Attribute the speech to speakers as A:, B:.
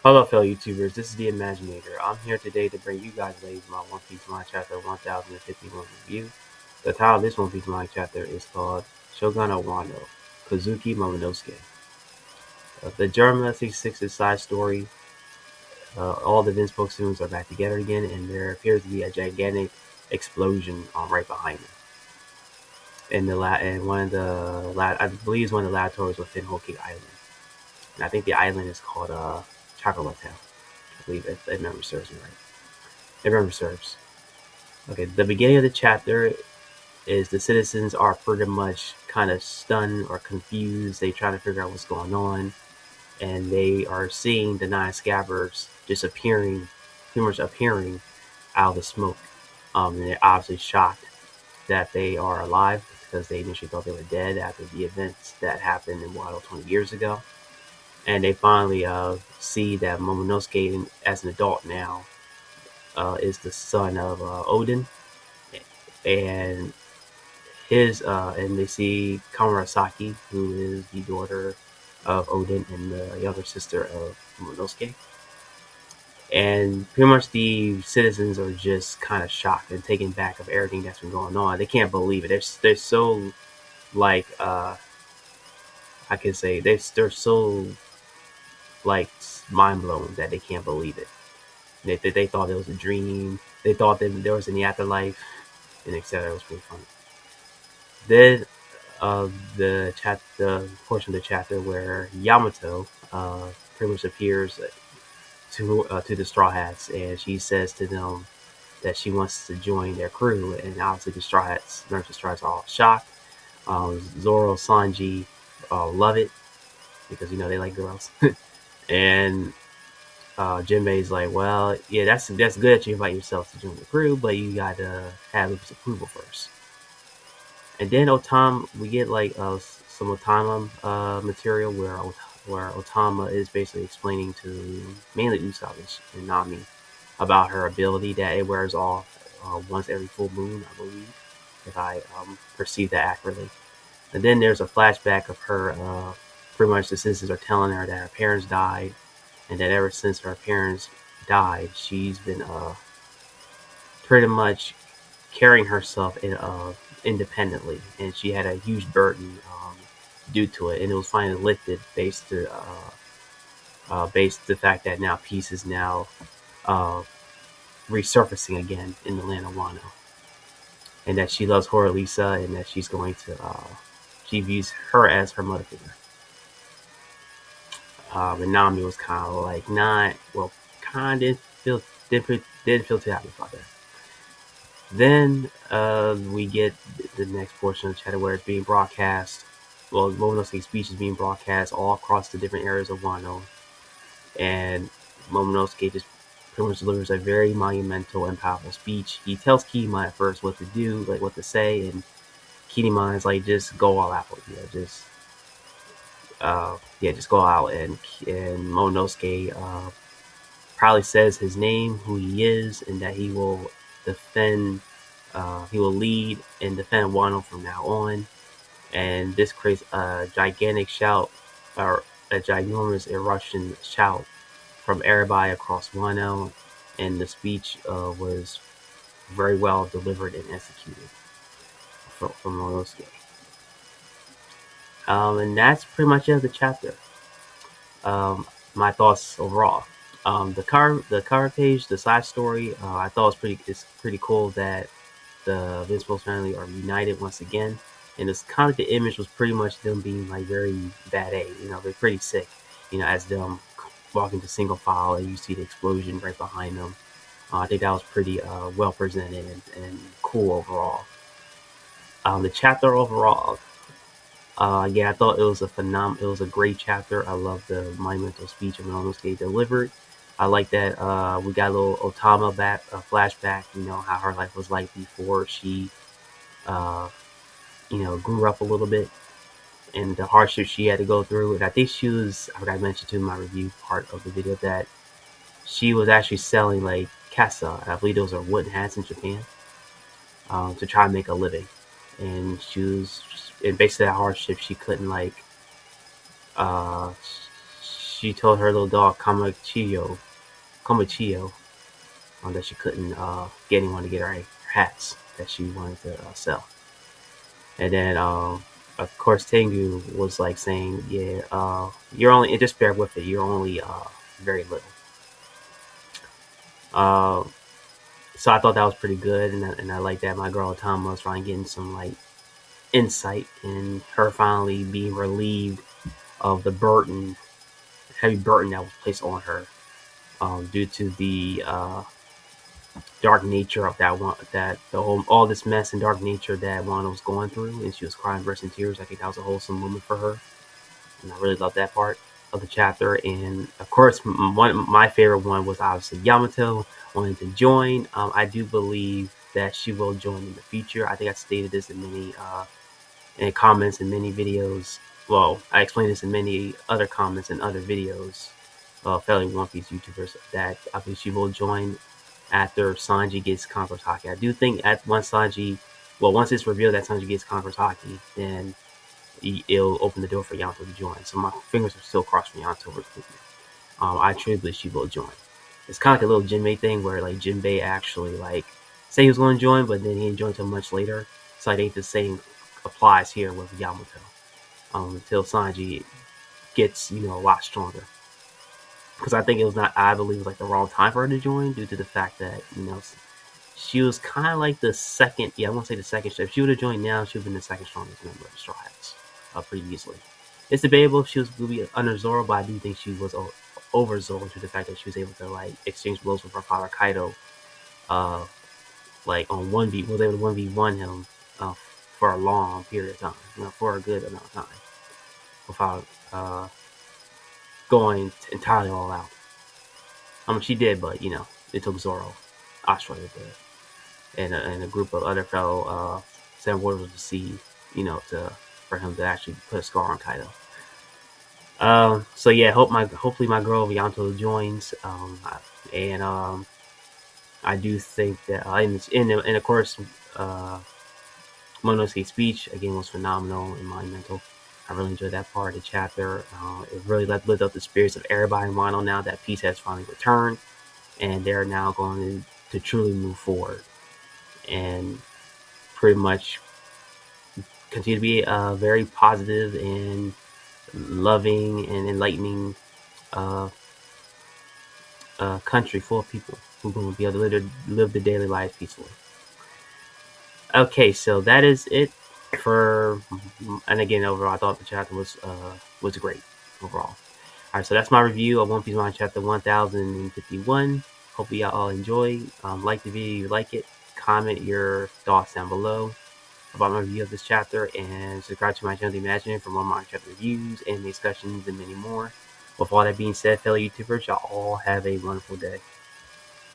A: Hello, fellow YouTubers. This is the Imaginator. I'm here today to bring you guys ladies my One Piece Manga Chapter 1051 review. The title of this One Piece Manga Chapter is called Shogun Wano, Kozuki Momonosuke. The German 66 is side story. All the Vince Spook are back together again, and there appears to be a gigantic explosion right behind them. And one of the I believe is one of the laboratories within Whole Cake Island. And I think the island is called Chocolate Town. I believe if memory serves me right. If memory serves. Okay, the beginning of the chapter is the citizens are pretty much kind of stunned or confused. They try to figure out what's going on, and they are seeing the nine scabbards disappearing, pretty much appearing out of the smoke. And they're obviously shocked that they are alive because they initially thought they were dead after the events that happened in Wado 20 years ago. And they finally see that Momonosuke, as an adult now, is the son of Odin, and and they see Kamarasaki, who is the daughter of Odin and the younger sister of Momonosuke. And pretty much the citizens are just kind of shocked and taken back of everything that's been going on. They can't believe it. They're so like I can say they're so like mind blown that they can't believe it. They thought it was a dream. They thought that there was in the afterlife, and etc. It was pretty funny. Then the portion of the chapter where Yamato pretty much appears to the Straw Hats, and she says to them that she wants to join their crew, and obviously the Straw Hats, none of the Straw Hats are all shocked. Zoro, Sanji love it because they like girls, and Jinbei's like, well, yeah, that's good that you invite yourself to join the crew, but you gotta have his approval first. And then Otama, we get like some Otama material where Otama is basically explaining to mainly Usopp and Nami about her ability that it wears off once every full moon, I believe, if I perceive that accurately. And then there's a flashback of her. Pretty much the citizens are telling her that her parents died, and that ever since her parents died, she's been pretty much carrying herself independently, and she had a huge burden due to it, and it was finally lifted based the fact that now peace is now uh, resurfacing again in the land of Wano, and that she loves Horalisa, and that she's going to she views her as her mother figure. And Nami was kind of like not well, kind of didn't feel too happy about that. Then we get the next portion of the chapter where it's being broadcast. Well, Momonosuke's speech is being broadcast all across the different areas of Wano, and Momonosuke just pretty much delivers a very monumental and powerful speech. He tells Kinemon at first what to do, like what to say, and Kinemon is like, just go all out, just go out. And Momonosuke probably says his name, who he is, and that he will defend. He will lead and defend Wano from now on, and this creates a gigantic shout, or a ginormous eruption shout from everybody across Wano, and the speech was very well delivered and executed from Momonosuke. And that's pretty much it of the chapter. My thoughts overall. The cover page, the side story, I thought it's pretty cool that the Vince family are united once again. And it's kind of like the image was pretty much them being like very bad A. They're pretty sick. As them walking to single file, and you see the explosion right behind them. I think that was pretty well presented and cool overall. The chapter overall, yeah, I thought it was it was a great chapter. I love the monumental speech of Momonosuke delivered. I like that we got a little Otama flashback. How her life was like before she, uh, grew up a little bit, and the hardships she had to go through. And I think she was, I forgot to mention too in my review part of the video, that she was actually selling like kasa. I believe those are wooden hats in Japan, to try and make a living. And she was, and basically that hardship, she couldn't like, uh, she told her little dog Kamachio, that she couldn't get anyone to get her hats that she wanted to sell. And then, of course, Tengu was like saying, "Yeah, you're only just bear with it. You're only very little." Uh, so I thought that was pretty good, and I like that my girl Tama was trying getting some like insight and her finally being relieved of the heavy burden that was placed on her due to the dark nature of that one, that the whole all this mess and dark nature that Wanda was going through, and she was crying, bursting tears. I think that was a wholesome moment for her, and I really love that part of the chapter. And of course, my favorite one was obviously Yamato wanting to join. I do believe that she will join in the future. I think I stated this in many in comments in many videos. Well, I explained this in many other comments and other videos. Fellow One Piece YouTubers, that I believe she will join after Sanji gets Conqueror's Haki. I do think once it's revealed that Sanji gets Conqueror's Haki, then it'll open the door for Yamato to join. So my fingers are still crossed for Yamato. I truly believe she will join. It's kind of like a little Jinbei thing where like Jinbei actually like say he was going to join, but then he didn't join until much later. So I think the same applies here with Yamato. Until Sanji gets a lot stronger. Because I think I believe it was like the wrong time for her to join due to the fact that she was kind of like the second. Yeah, I won't say the second. If she would have joined now, she would have been the second strongest member of the Straw Hats, pretty easily. It's debatable if she was going to be under Zoro, but I do think she was over Zoro due to the fact that she was able to like exchange blows with her father Kaido, like on 1v, was able to 1v1 him for a long period of time, for a good amount of time, without going entirely all out. She did, but it took Zoro, Australia did, and a group of other fellow Seven Warriors to see, for him to actually put a scar on Kaido. So yeah, hopefully my girl Yamato joins, and I do think that, and of course, Monosuke's speech again was phenomenal and monumental. I really enjoyed that part of the chapter. It really lifted up the spirits of everybody in Wano now that peace has finally returned, and they're now going to truly move forward and pretty much continue to be a very positive and loving and enlightening country full of people who are going to be able to live their daily lives peacefully. Okay, so that is it and again, overall, I thought the chapter was great overall. All right, so that's my review of One Piece Manga chapter 1051. Hope you all enjoy. Like the video if you like it. Comment your thoughts down below about my review of this chapter, and subscribe to my channel, The Imaginary, for more manga chapter reviews and discussions and many more. With all that being said, fellow YouTubers, y'all all have a wonderful day.